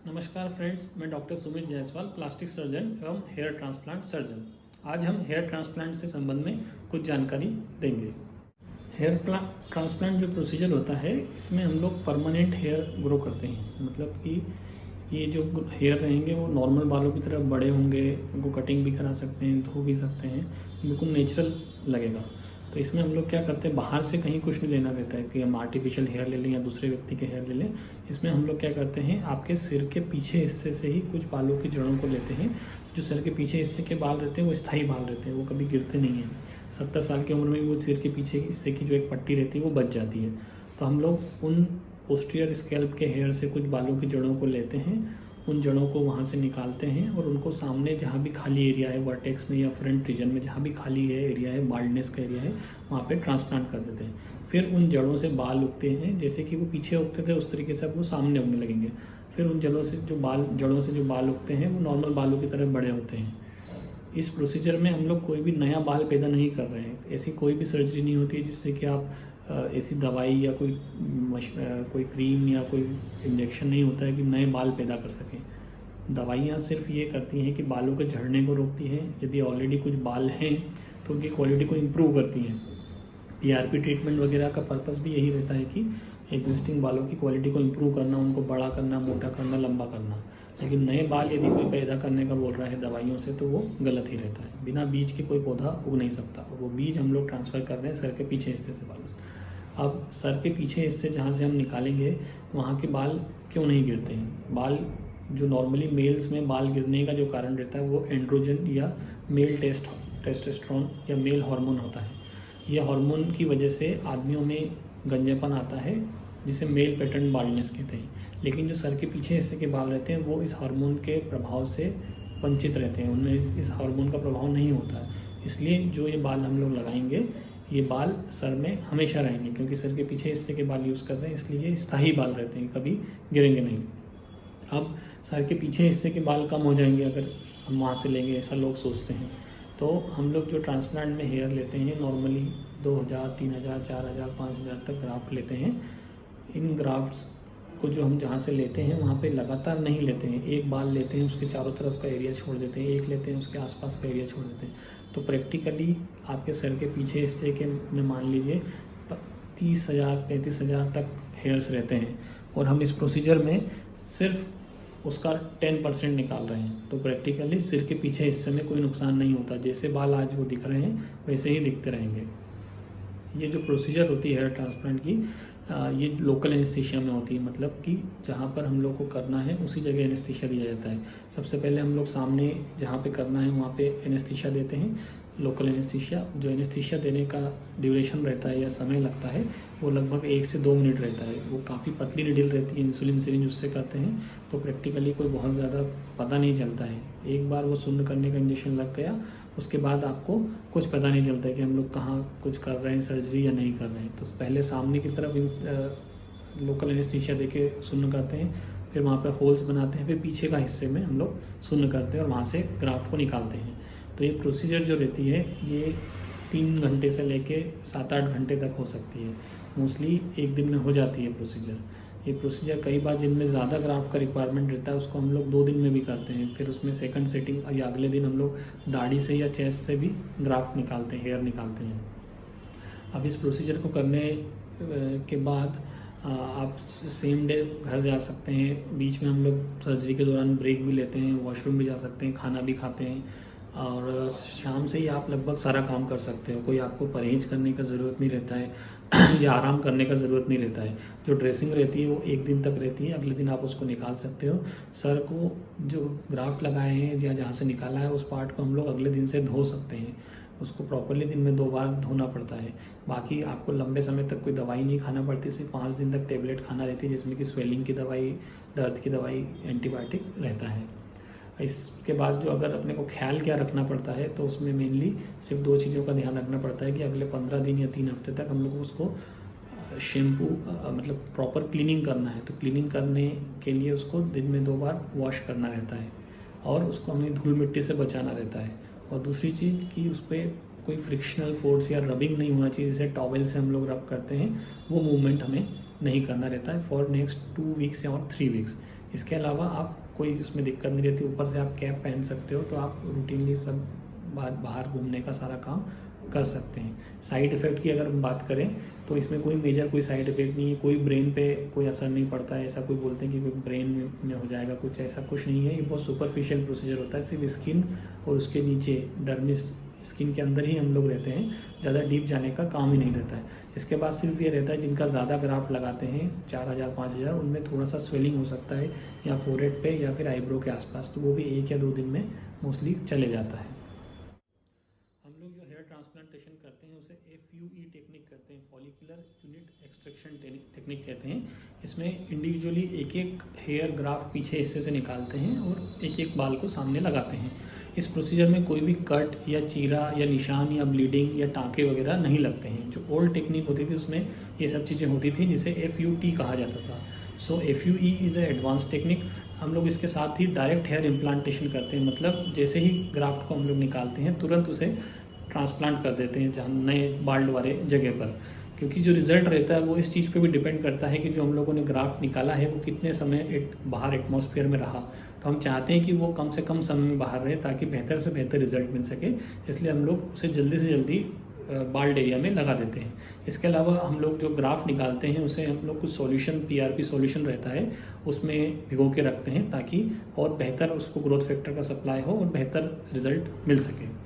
नमस्कार फ्रेंड्स, मैं doctor Sumit Jaiswal, plastic surgeon एवं हेयर ट्रांसप्लांट सर्जन। आज हम हेयर ट्रांसप्लांट से संबंध में कुछ जानकारी देंगे। हेयर ट्रांसप्लांट जो प्रोसीजर होता है, इसमें हम लोग परमानेंट हेयर ग्रो करते हैं। मतलब कि ये जो हेयर रहेंगे वो नॉर्मल बालों की तरह बड़े होंगे, उनको कटिंग भी करा सकते हैं, धो भी सकते हैं, बिल्कुल नेचुरल लगेगा। तो इसमें हम लोग क्या करते हैं, बाहर से कहीं कुछ नहीं लेना रहता है कि हम आर्टिफिशियल हेयर ले लें या दूसरे व्यक्ति के हेयर ले लें। इसमें हम लोग क्या करते हैं, आपके सिर के पीछे हिस्से से ही कुछ बालों की जड़ों को लेते हैं। जो सिर के पीछे हिस्से के बाल रहते हैं वो स्थायी बाल रहते हैं, वो कभी गिरते नहीं हैं। 70 साल की उम्र में वो सिर के पीछे हिस्से की जो एक पट्टी रहती है वो बच जाती है। तो हम लोग उन पोस्टीरियर स्कैल्प के हेयर से कुछ बालों की जड़ों को लेते हैं, उन जड़ों को वहाँ से निकालते हैं और उनको सामने जहाँ भी खाली एरिया है, वर्टेक्स में या फ्रंट रीजन में जहाँ भी खाली है एरिया है, बाल्डनेस का एरिया है, वहाँ पे ट्रांसप्लांट कर देते हैं। फिर उन जड़ों से बाल उगते हैं, जैसे कि वो पीछे उगते थे उस तरीके से अब वो सामने उगने लगेंगे। फिर उन जड़ों से जो बाल उगते हैं वो नॉर्मल बालों की तरह बड़े होते हैं। इस प्रोसीजर में हम लोग कोई भी नया बाल पैदा नहीं कर रहे हैं। ऐसी कोई भी सर्जरी नहीं होती है जिससे कि आप ऐसी दवाई या कोई क्रीम या कोई इंजेक्शन नहीं होता है कि नए बाल पैदा कर सकें। दवाइयाँ सिर्फ ये करती हैं कि बालों के झड़ने को रोकती हैं। यदि ऑलरेडी कुछ बाल हैं तो उनकी क्वालिटी को इम्प्रूव करती हैं। PRP ट्रीटमेंट वगैरह का पर्पस भी यही रहता है कि एग्जिस्टिंग बालों की क्वालिटी को इम्प्रूव करना, उनको बड़ा करना, मोटा करना, लंबा करना। लेकिन नए बाल यदि कोई पैदा करने का बोल रहा है दवाइयों से, तो वो गलत ही रहता है। बिना बीज के कोई पौधा उग नहीं सकता। वो बीज हम लोग ट्रांसफ़र कर रहे हैं सर के पीछे हिस्से से बालों से। अब सर के पीछे हिस्से जहाँ से हम निकालेंगे वहाँ के बाल क्यों नहीं गिरते हैं? बाल जो नॉर्मली मेल्स में बाल गिरने का जो कारण रहता है वो एंड्रोजन या मेल टेस्टोस्टेरोन या मेल हार्मोन होता है। यह हार्मोन की वजह से आदमियों में गंजेपन आता है, जिसे मेल पैटर्न बाल्डनेस कहते हैं। लेकिन जो सर के पीछे हिस्से के बाल रहते हैं वो इस हार्मोन के प्रभाव से वंचित रहते हैं, उनमें इस हार्मोन का प्रभाव नहीं होता है। इसलिए जो ये बाल हम लोग लगाएंगे, ये बाल सर में हमेशा रहेंगे, क्योंकि सर के पीछे हिस्से के बाल यूज़ कर रहे हैं, इसलिए ये स्थायी बाल रहते हैं, कभी गिरेंगे नहीं। अब सर के पीछे हिस्से के बाल कम हो जाएंगे अगर हम वहाँ से लेंगे, ऐसा लोग सोचते हैं। तो हम लोग जो ट्रांसप्लांट में हेयर लेते हैं नॉर्मली 2000, 3000, 4000, 5000 तक ग्राफ्ट लेते हैं। इन ग्राफ्ट्स को जो हम जहाँ से लेते हैं वहाँ पे लगातार नहीं लेते हैं। एक बाल लेते हैं, उसके चारों तरफ का एरिया छोड़ देते हैं, एक लेते हैं, उसके आसपास का एरिया छोड़ देते हैं। तो प्रैक्टिकली आपके सर के पीछे हिस्से के में मान लीजिए 30,000, 35,000 तक हेयर्स रहते हैं और हम इस प्रोसीजर में सिर्फ उसका 10% निकाल रहे हैं। तो प्रैक्टिकली सिर के पीछे हिस्से में कोई नुकसान नहीं होता। जैसे बाल आज वो दिख रहे हैं वैसे ही दिखते रहेंगे। ये जो प्रोसीजर होती है हेयर ट्रांसप्लांट की, ये लोकल एनेस्थीसिया में होती है। मतलब कि जहाँ पर हम लोग को करना है उसी जगह एनेस्थीसिया दिया जाता है। सबसे पहले हम लोग सामने जहाँ पे करना है वहाँ पे एनेस्थीसिया देते हैं, लोकल एनेस्थीसिया। जो एनेस्थीसिया देने का ड्यूरेशन रहता है या समय लगता है वो लगभग 1 से 2 मिनट रहता है। वो काफ़ी पतली निडल रहती है, इंसुलिन सिरिंज उससे करते हैं, तो प्रैक्टिकली कोई बहुत ज़्यादा पता नहीं चलता है। एक बार वो शून्य करने का इंजेक्शन लग गया, उसके बाद आपको कुछ पता नहीं चलता है कि हम लोग कहाँ कुछ कर रहे हैं सर्जरी या नहीं कर रहे हैं। तो पहले सामने की तरफ लोकल एनेस्थीसिया देके शून्य करते हैं, फिर वहाँ पर होल्स बनाते हैं, फिर पीछे का हिस्से में हम लोग शून्य करते हैं और वहाँ से ग्राफ्ट को निकालते हैं। तो ये प्रोसीजर जो रहती है ये 3 घंटे से लेके 7-8 घंटे तक हो सकती है। मोस्टली एक दिन में हो जाती है प्रोसीजर। ये प्रोसीजर कई बार जिनमें ज़्यादा ग्राफ्ट का रिक्वायरमेंट रहता है उसको हम लोग 2 दिन में भी करते हैं। फिर उसमें सेकंड सेटिंग या अगले दिन हम लोग दाढ़ी से या चेस्ट से भी ग्राफ्ट निकालते हैं, हेयर निकालते हैं। अब इस प्रोसीजर को करने के बाद आप सेम डे घर जा सकते हैं। बीच में हम लोग सर्जरी के दौरान ब्रेक भी लेते हैं, वॉशरूम भी जा सकते हैं, खाना भी खाते हैं और शाम से ही आप लगभग सारा काम कर सकते हो। कोई आपको परहेज करने का ज़रूरत नहीं रहता है या आराम करने का ज़रूरत नहीं रहता है। जो ड्रेसिंग रहती है वो 1 दिन तक रहती है, अगले दिन आप उसको निकाल सकते हो। सर को जो ग्राफ्ट लगाए हैं या जहाँ से निकाला है उस पार्ट को हम लोग अगले दिन से धो सकते हैं। उसको प्रॉपरली दिन में 2 बार धोना पड़ता है। बाकी आपको लंबे समय तक कोई दवाई नहीं खाना पड़ती, सिर्फ 5 दिन तक टेबलेट खाना रहती है, जिसमें कि स्वेलिंग की दवाई, दर्द की दवाई, एंटीबायोटिक रहता है। इसके बाद जो अगर अपने को ख्याल क्या रखना पड़ता है तो उसमें मेनली सिर्फ 2 चीज़ों का ध्यान रखना पड़ता है कि अगले 15 दिन या 3 हफ्ते तक हम लोग को उसको शैम्पू मतलब प्रॉपर क्लीनिंग करना है। तो क्लीनिंग करने के लिए उसको दिन में 2 बार वॉश करना रहता है और उसको हमें धूल मिट्टी से बचाना रहता है। और दूसरी चीज़ कि उस पर कोई फ्रिक्शनल फोर्स या रबिंग नहीं होना चाहिए, जैसे टॉवेल से हम लोग रब करते हैं, वो मूवमेंट हमें नहीं करना रहता है फॉर नेक्स्ट 2 वीक्स या और 3 वीक्स। इसके अलावा आप कोई इसमें दिक्कत नहीं रहती, ऊपर से आप कैप पहन सकते हो, तो आप रूटीनली सब बाहर घूमने का सारा काम कर सकते हैं। साइड इफ़ेक्ट की अगर हम बात करें तो इसमें कोई मेजर कोई साइड इफ़ेक्ट नहीं है, कोई ब्रेन पे कोई असर नहीं पड़ता है, ऐसा कोई बोलते हैं कि कोई ब्रेन में हो जाएगा कुछ, ऐसा कुछ नहीं है। ये बहुत सुपरफिशियल प्रोसीजर होता है, सिर्फ स्किन और उसके नीचे डर्मिस, स्किन के अंदर ही हम लोग रहते हैं, ज़्यादा डीप जाने का काम ही नहीं रहता है। इसके बाद सिर्फ ये रहता है जिनका ज़्यादा ग्राफ्ट लगाते हैं 4000 5000, उनमें थोड़ा सा स्वेलिंग हो सकता है या फोरहेड पे या फिर आईब्रो के आसपास, तो वो भी 1 या 2 दिन में मोस्टली चले जाता है। हम लोग जो हेयर ट्रांसप्लांटेशन करते हैं उसे FUE टेक्निक करते हैं, फॉलिकुलर यूनिट एक्सट्रैक्शन टेक्निक कहते हैं। इसमें इंडिविजुअली एक एक हेयर ग्राफ्ट पीछे हिस्से से निकालते हैं और एक एक बाल को सामने लगाते हैं। इस प्रोसीजर में कोई भी कट या चीरा या निशान या ब्लीडिंग या टाँके वगैरह नहीं लगते हैं। जो ओल्ड टेक्निक होती थी उसमें ये सब चीज़ें होती थी, जिसे FUT कहा जाता था। सो FUE is a advance technique. हम लोग इसके साथ ही डायरेक्ट हेयर इम्प्लांटेशन करते हैं, मतलब जैसे ही ग्राफ्ट को हम लोग निकालते हैं तुरंत उसे ट्रांसप्लांट कर देते हैं जहाँ नए बाल वाले जगह पर, क्योंकि जो रिज़ल्ट रहता है वो इस चीज़ पे भी डिपेंड करता है कि जो हम लोगों ने ग्राफ्ट निकाला है वो कितने समय बाहर एटमॉस्फेयर में रहा। तो हम चाहते हैं कि वो कम से कम समय में बाहर रहे ताकि बेहतर से बेहतर रिजल्ट मिल सके, इसलिए हम लोग उसे जल्दी से जल्दी बाल्ड एरिया में लगा देते हैं। इसके अलावा हम लोग जो ग्राफ निकालते हैं उसे हम लोग कुछ सॉल्यूशन PRP सॉल्यूशन रहता है उसमें भिगो के रखते हैं ताकि और बेहतर उसको ग्रोथ फैक्टर का सप्लाई हो और बेहतर रिजल्ट मिल सके।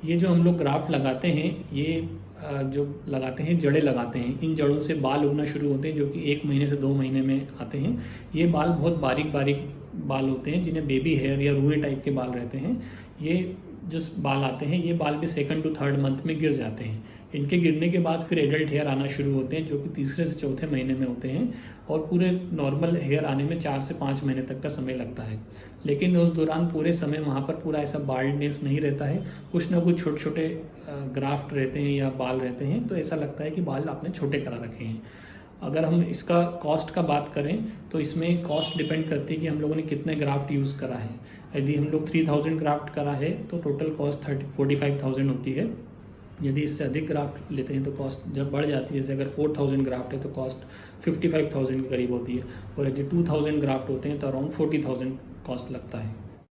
ये जो हम लोग ग्राफ्ट लगाते हैं, ये जो लगाते हैं जड़ें लगाते हैं, इन जड़ों से बाल उगना शुरू होते हैं जो कि 1 महीने से 2 महीने में आते हैं। ये बाल बहुत बारीक बारीक बाल होते हैं जिन्हें बेबी हेयर या रूए टाइप के बाल रहते हैं। ये जो बाल आते हैं ये बाल भी 2nd to 3rd मंथ में गिर जाते हैं। इनके गिरने के बाद फिर एडल्ट हेयर आना शुरू होते हैं जो कि 3रे से 4थे महीने में होते हैं और पूरे नॉर्मल हेयर आने में 4 से 5 महीने तक का समय लगता है। लेकिन उस दौरान पूरे समय वहाँ पर पूरा ऐसा बाल्डनेस नहीं रहता है, कुछ ना कुछ छोटे छोटे ग्राफ्ट रहते हैं या बाल रहते हैं, तो ऐसा लगता है कि बाल आपने छोटे करा रखे हैं। अगर हम इसका कॉस्ट का बात करें तो इसमें कॉस्ट डिपेंड करती है कि हम लोगों ने कितने ग्राफ्ट यूज़ करा है। यदि हम लोग 3000 ग्राफ्ट करा है तो टोटल कॉस्ट 45,000 होती है। यदि इससे अधिक ग्राफ्ट लेते हैं तो कॉस्ट जब बढ़ जाती है, जैसे अगर 4000 ग्राफ्ट है तो कॉस्ट 55,000 के करीब होती है, और यदि 2000 ग्राफ्ट होते हैं तो अराउंड 40,000 कॉस्ट लगता है।